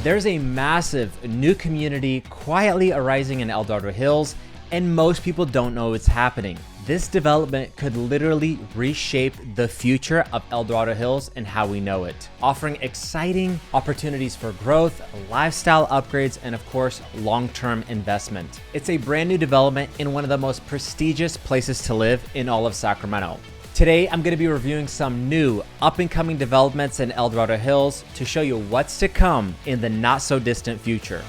There's a massive new community quietly arising in El Dorado Hills, and most people don't know it's happening. This development could literally reshape the future of El Dorado Hills and how we know it, offering exciting opportunities for growth, lifestyle upgrades, and of course, long-term investment. It's a brand new development in one of the most prestigious places to live in all of Sacramento. Today, I'm going to be reviewing some new up-and-coming developments in El Dorado Hills to show you what's to come in the not-so-distant future.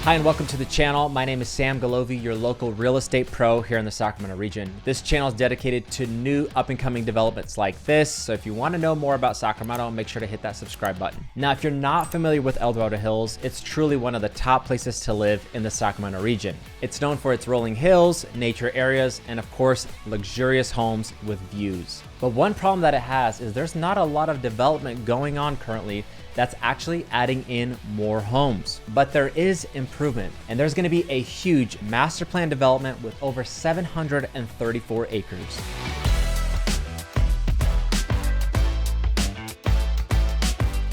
Hi and welcome to the channel. My name is Sam Golovey, your local real estate pro here in the Sacramento region. This channel is dedicated to new up-and-coming developments like this. So if you want to know more about Sacramento, make sure to hit that subscribe button. Now, if you're not familiar with El Dorado Hills, it's truly one of the top places to live in the Sacramento region. It's known for its rolling hills, nature areas, and of course, luxurious homes with views. But one problem that it has is there's not a lot of development going on currently that's actually adding in more homes. But there is improvement, and there's going to be a huge master plan development with over 734 acres.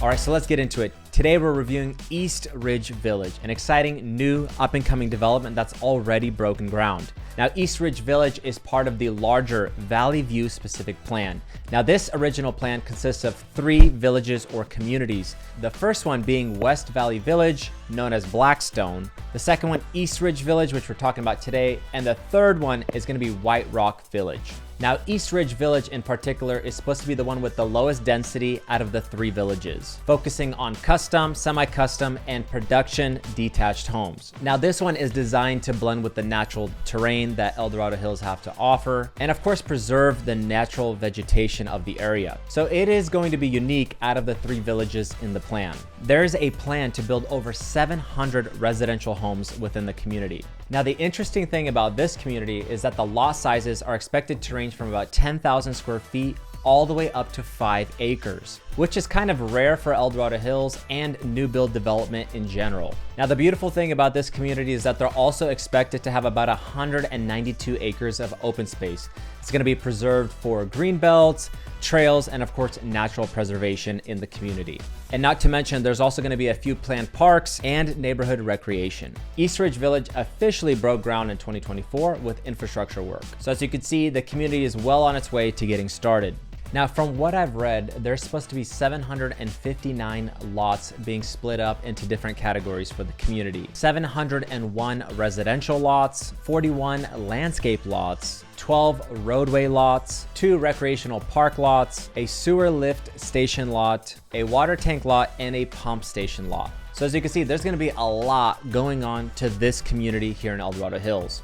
All right, so let's get into it. Today we're reviewing East Ridge Village, an exciting new up-and-coming development that's already broken ground. Now, East Ridge Village is part of the larger Valley View specific plan. Now, this original plan consists of 3 villages or communities. The first one being West Valley Village, known as Blackstone. The second one, East Ridge Village, which we're talking about today. And the third one is going to be White Rock Village. Now, East Ridge Village in particular is supposed to be the one with the lowest density out of the 3 villages, focusing on custom, semi-custom, and production detached homes. Now, this one is designed to blend with the natural terrain that El Dorado Hills have to offer, and of course, preserve the natural vegetation of the area. So it is going to be unique out of the 3 villages in the plan. There's a plan to build over 700 residential homes within the community. Now, the interesting thing about this community is that the lot sizes are expected to range from about 10,000 square feet all the way up to 5 acres, which is kind of rare for El Dorado Hills and new build development in general. Now, the beautiful thing about this community is that they're also expected to have about 192 acres of open space. It's going to be preserved for green belts, trails, and of course, natural preservation in the community. And not to mention, there's also going to be a few planned parks and neighborhood recreation. East Ridge Village officially broke ground in 2024 with infrastructure work. So as you can see, the community is well on its way to getting started. Now, from what I've read, there's supposed to be 759 lots being split up into different categories for the community. 701 residential lots, 41 landscape lots, 12 roadway lots, 2 recreational park lots, a sewer lift station lot, a water tank lot, and a pump station lot. So as you can see, there's going to be a lot going on to this community here in El Dorado Hills.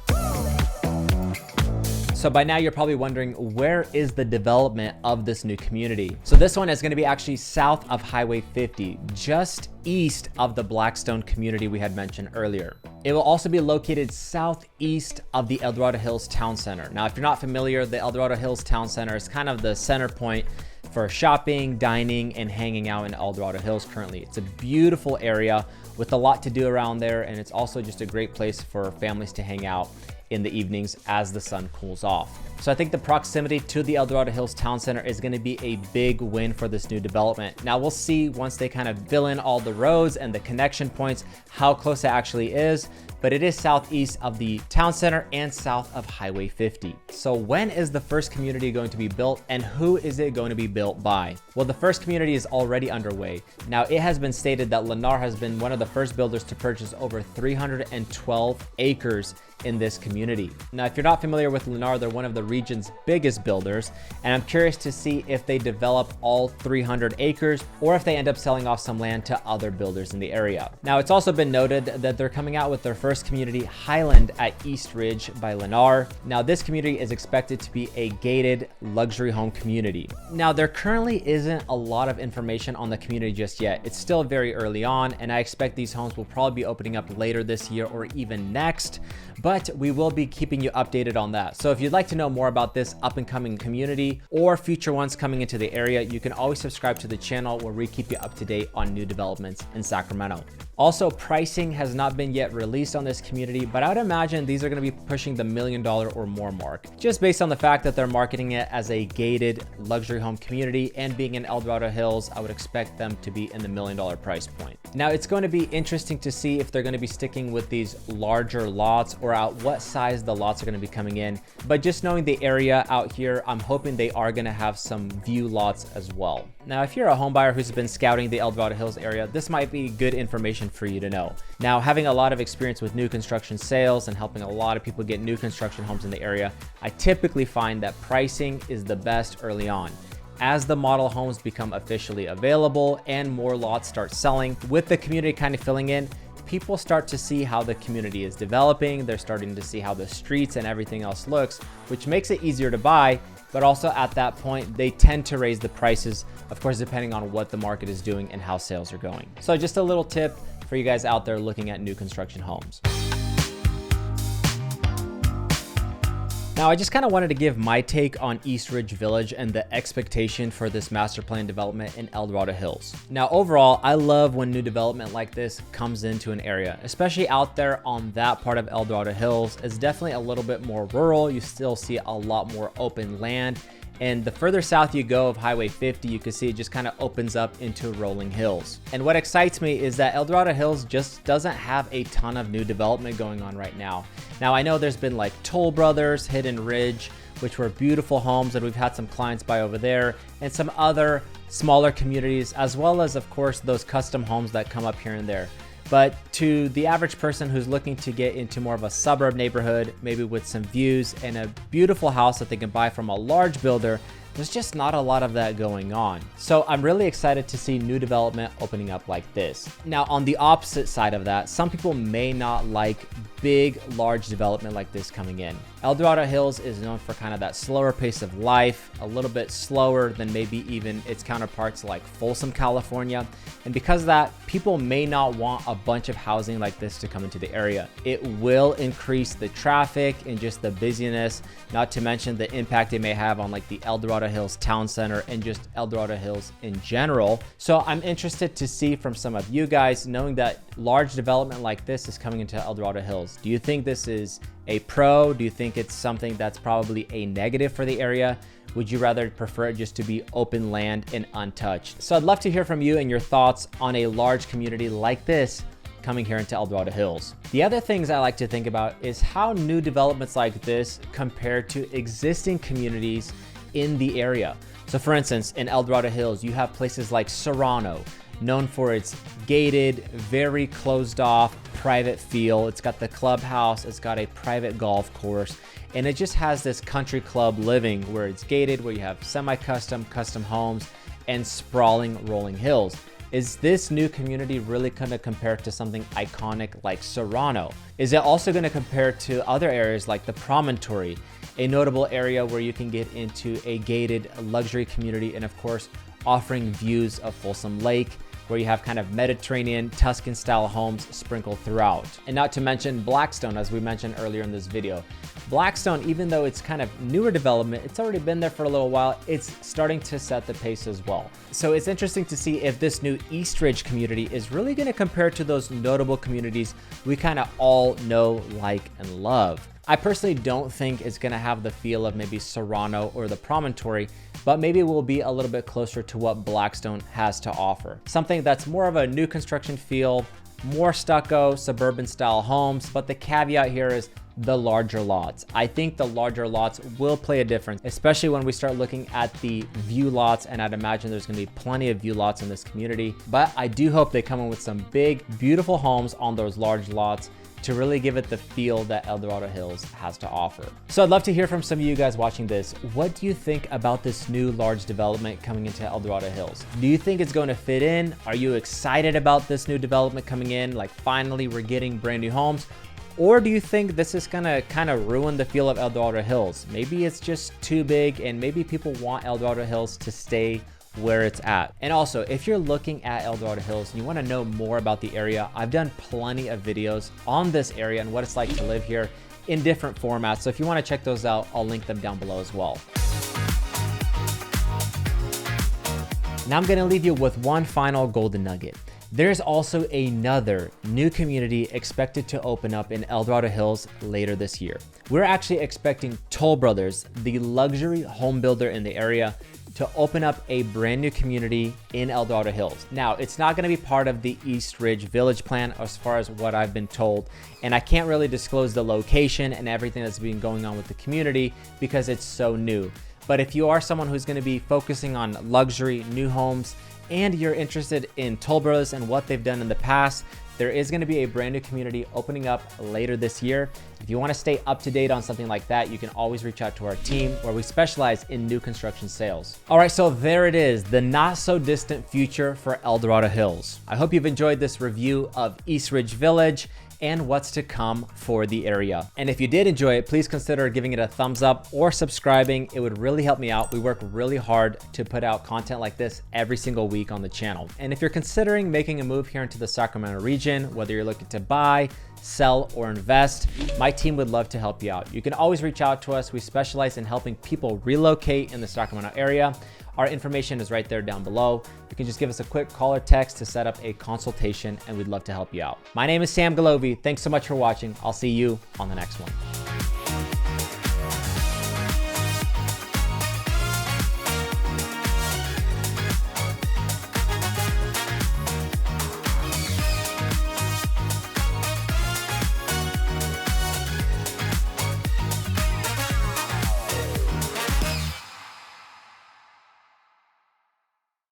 So by now you're probably wondering, where is the development of this new community? So this one is going to be actually south of Highway 50, just east of the Blackstone community we had mentioned earlier. It will also be located southeast of the El Dorado Hills Town Center. Now, if you're not familiar, the El Dorado Hills Town Center is kind of the center point for shopping, dining, and hanging out in El Dorado Hills currently. It's a beautiful area with a lot to do around there, and it's also just a great place for families to hang out in the evenings as the sun cools off. So I think the proximity to the El Dorado Hills Town Center is going to be a big win for this new development. Now we'll see once they kind of fill in all the roads and the connection points how close it actually is, but it is southeast of the town center and south of Highway 50. So when is the first community going to be built, and who is it going to be built by? Well, the first community is already underway. Now, it has been stated that Lennar has been one of the first builders to purchase over 312 acres in this community. Now, if you're not familiar with Lennar, they're one of the region's biggest builders, and I'm curious to see if they develop all 300 acres or if they end up selling off some land to other builders in the area. Now, it's also been noted that they're coming out with their first community, Highland, at East Ridge by Lennar. Now, this community is expected to be a gated luxury home community. Now, there currently isn't a lot of information on the community just yet. It's still very early on, and I expect these homes will probably be opening up later this year or even next, but we will be keeping you updated on that. So if you'd like to know more about this up and coming community or future ones coming into the area, you can always subscribe to the channel where we keep you up to date on new developments in Sacramento. Also, pricing has not been yet released on this community, but I would imagine these are going to be pushing the $1 million or more mark, just based on the fact that they're marketing it as a gated luxury home community, and being in El Dorado Hills, I would expect them to be in the $1 million price point. Now, it's going to be interesting to see if they're going to be sticking with these larger lots or at what size the lots are going to be coming in. But just knowing the area out here, I'm hoping they are going to have some view lots as well. Now, if you're a home buyer who's been scouting the El Dorado Hills area, this might be good information for you to know. Now, having a lot of experience with new construction sales and helping a lot of people get new construction homes in the area, I typically find that pricing is the best early on. As the model homes become officially available and more lots start selling, with the community kind of filling in, people start to see how the community is developing. They're starting to see how the streets and everything else looks, which makes it easier to buy. But also at that point, they tend to raise the prices, of course, depending on what the market is doing and how sales are going. So just a little tip for you guys out there looking at new construction homes. Now, I just kind of wanted to give my take on East Ridge Village and the expectation for this master plan development in El Dorado Hills. Now, overall, I love when new development like this comes into an area, especially out there on that part of El Dorado Hills. It's definitely a little bit more rural. You still see a lot more open land. And the further south you go of Highway 50, you can see it just kind of opens up into rolling hills. And what excites me is that El Dorado Hills just doesn't have a ton of new development going on right now. Now, I know there's been like Toll Brothers, Hidden Ridge, which were beautiful homes, and we've had some clients buy over there, and some other smaller communities, as well as, of course, those custom homes that come up here and there. But to the average person who's looking to get into more of a suburb neighborhood, maybe with some views and a beautiful house that they can buy from a large builder, there's just not a lot of that going on. So I'm really excited to see new development opening up like this. Now, on the opposite side of that, some people may not like big, large development like this coming in. El Dorado Hills is known for kind of that slower pace of life, a little bit slower than maybe even its counterparts like Folsom, California. And because of that, people may not want a bunch of housing like this to come into the area. It will increase the traffic and just the busyness, not to mention the impact it may have on like the El Dorado Hills Town Center and just El Dorado Hills in general. So I'm interested to see from some of you guys, knowing that large development like this is coming into El Dorado Hills. Do you think this is a pro? Do you think it's something that's probably a negative for the area? Would you rather prefer it just to be open land and untouched? So I'd love to hear from you and your thoughts on a large community like this coming here into El Dorado Hills. The other things I like to think about is how new developments like this compare to existing communities in the area. So for instance, in El Dorado Hills, you have places like Serrano, known for its gated, very closed off, private feel. It's got the clubhouse, it's got a private golf course, and it just has this country club living where it's gated, where you have semi-custom, custom homes, and sprawling rolling hills. Is this new community really going to compare to something iconic like Serrano? Is it also going to compare to other areas like the Promontory, a notable area where you can get into a gated luxury community, and of course, offering views of Folsom Lake, where you have kind of Mediterranean, Tuscan style homes sprinkled throughout. And not to mention Blackstone, as we mentioned earlier in this video. Blackstone, even though it's kind of newer development, it's already been there for a little while, it's starting to set the pace as well. So it's interesting to see if this new East Ridge community is really gonna compare to those notable communities we kind of all know, like, and love. I personally don't think it's gonna have the feel of maybe Serrano or the Promontory, but maybe it will be a little bit closer to what Blackstone has to offer. Something that's more of a new construction feel, more stucco, suburban style homes, but the caveat here is the larger lots. I think the larger lots will play a difference, especially when we start looking at the view lots, and I'd imagine there's gonna be plenty of view lots in this community, but I do hope they come in with some big, beautiful homes on those large lots to really give it the feel that El Dorado Hills has to offer. So I'd love to hear from some of you guys watching this. What do you think about this new large development coming into El Dorado Hills? Do you think it's going to fit in? Are you excited about this new development coming in? Like, finally we're getting brand new homes? Or do you think this is gonna kind of ruin the feel of El Dorado Hills? Maybe it's just too big, and maybe people want El Dorado Hills to stay where it's at. And also, if you're looking at El Dorado Hills and you want to know more about the area, I've done plenty of videos on this area and what it's like to live here in different formats. So if you want to check those out, I'll link them down below as well. Now I'm going to leave you with one final golden nugget. There's also another new community expected to open up in El Dorado Hills later this year. We're actually expecting Toll Brothers, the luxury home builder in the area, to open up a brand new community in El Dorado Hills. Now, it's not gonna be part of the East Ridge Village plan as far as what I've been told, and I can't really disclose the location and everything that's been going on with the community because it's so new. But if you are someone who's gonna be focusing on luxury, new homes, and you're interested in Toll Brothers and what they've done in the past, there is going to be a brand new community opening up later this year. If you want to stay up to date on something like that, you can always reach out to our team where we specialize in new construction sales. All right, so there it is, the not so distant future for El Dorado Hills. I hope you've enjoyed this review of East Ridge Village and what's to come for the area. And if you did enjoy it, please consider giving it a thumbs up or subscribing. It would really help me out. We work really hard to put out content like this every single week on the channel. And if you're considering making a move here into the Sacramento region, whether you're looking to buy, sell, or invest, my team would love to help you out. You can always reach out to us. We specialize in helping people relocate in the Sacramento area. Our information is right there down below. You can just give us a quick call or text to set up a consultation, and we'd love to help you out. My name is Sam Golovey. Thanks so much for watching. I'll see you on the next one.